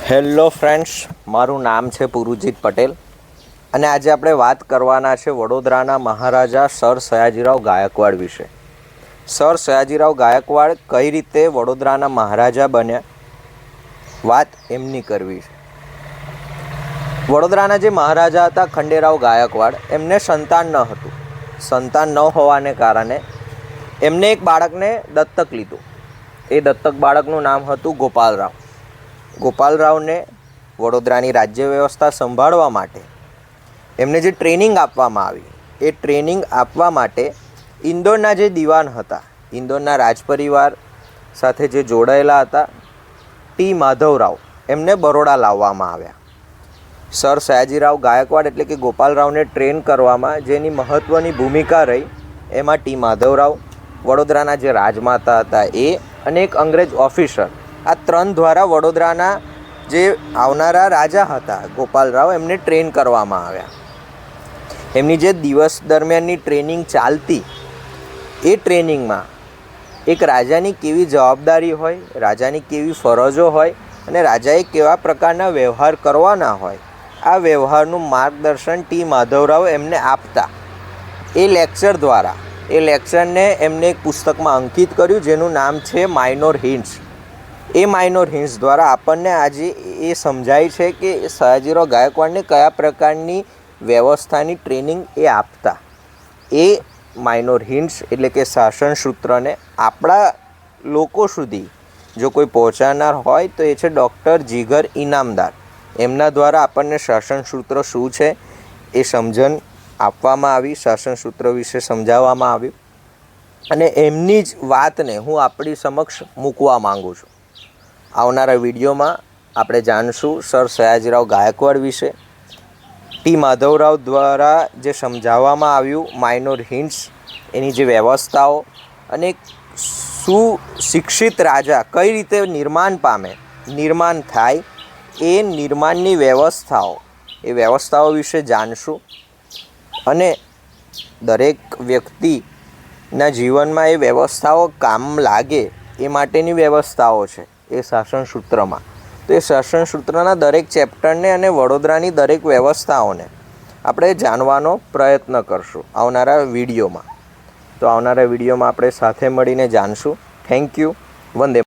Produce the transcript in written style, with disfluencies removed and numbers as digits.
Hello friends, મારું નામ છે પુરુજીત પટેલ અને આજે આપણે વાત કરવાના છે વડોદરાના મહારાજા સર સયાજીરાવ ગાયકવાડ વિશે. સર સયાજીરાવ ગાયકવાડ કઈ રીતે વડોદરાના મહારાજા બન્યા, વાત એમની કરવી છે. વડોદરાના જે મહારાજા હતા ખંડેરાવ ગાયકવાડ, એમને સંતાન ન હતું. સંતાન ન હોવાને કારણે એમને એક બાળકને દત્તક લીધું. એ દત્તક બાળકનું નામ હતું ગોપાલરાવ. ગોપાલરાવને વડોદરાની રાજ્ય વ્યવસ્થા સંભાળવા માટે એમને જે ટ્રેનિંગ આપવામાં આવી, એ ટ્રેનિંગ આપવા માટે ઇન્દોરના જે દિવાન હતા, ઇન્દોરના રાજપરિવાર સાથે જે જોડાયેલા હતા, ટી માધવરાવ, એમને બરોડા લાવવામાં આવ્યા. સર સયાજીરાવ ગાયકવાડ એટલે કે ગોપાલરાવને ટ્રેન કરવામાં જેની મહત્ત્વની ભૂમિકા રહી, એમાં ટી માધવરાવ, વડોદરાના જે રાજમાતા હતા એ, અને એક અંગ્રેજ ઓફિસર, આ ત્રણ દ્વારા વડોદરાના જે આવનારા રાજા હતા ગોપાલરાવ, એમને ટ્રેન કરવામાં આવ્યા. એમની જે દિવસ દરમિયાનની ટ્રેનિંગ ચાલતી, એ ટ્રેનિંગમાં એક રાજાની કેવી જવાબદારી હોય, રાજાની કેવી ફરજો હોય અને રાજાએ કેવા પ્રકારના વ્યવહાર કરવાના હોય, આ વ્યવહારનું માર્ગદર્શન ટી માધવરાવ એમને આપતા. એ લેક્ચર દ્વારા, એ લેક્ચરને એમને એક પુસ્તકમાં અંકિત કર્યું, જેનું નામ છે માઇનોર હિન્ટ્સ. એ માઇનોર હિન્ટ્સ દ્વારા આપણને આજે એ સમજાય છે કે સયાજીરાવ ગાયકવાડને કયા પ્રકારની વ્યવસ્થાની ટ્રેનિંગ એ આપતા. એ માઇનોર હિન્ટ્સ એટલે કે શાસન સૂત્રને આપણા લોકો સુધી જો કોઈ પહોંચાડનાર હોય તો એ છે ડૉક્ટર જીગર ઇનામદાર. એમના દ્વારા આપણને શાસન સૂત્ર શું છે એ સમજણ આપવામાં આવી, શાસન સૂત્ર વિશે સમજાવવામાં આવ્યું, અને એમની જ વાતને હું આપણી સમક્ષ મૂકવા માગું છું. આવનારા વિડીયોમાં આપણે જાણશું સર સયાજીરાવ ગાયકવાડ વિશે. ટી માધવરાવ દ્વારા જે સમજાવવામાં આવ્યું માઇનોર હિન્ટ્સ, એની જે વ્યવસ્થાઓ, અને સુશિક્ષિત રાજા કઈ રીતે નિર્માણ થાય, એ નિર્માણની વ્યવસ્થાઓ, એ વ્યવસ્થાઓ વિશે જાણશું. અને દરેક વ્યક્તિના જીવનમાં એ વ્યવસ્થાઓ કામ લાગે એ માટેની વ્યવસ્થાઓ છે એ શાસન સૂત્રમાં. તો એ શાસન સૂત્રના દરેક ચેપ્ટરને અને વડોદરાની દરેક વ્યવસ્થાઓને આપણે જાણવાનો પ્રયત્ન કરશું આવનારા વિડીયોમાં. તો આવનારા વિડીયોમાં આપણે સાથે મળીને જાણશું. Thank you. વંદે.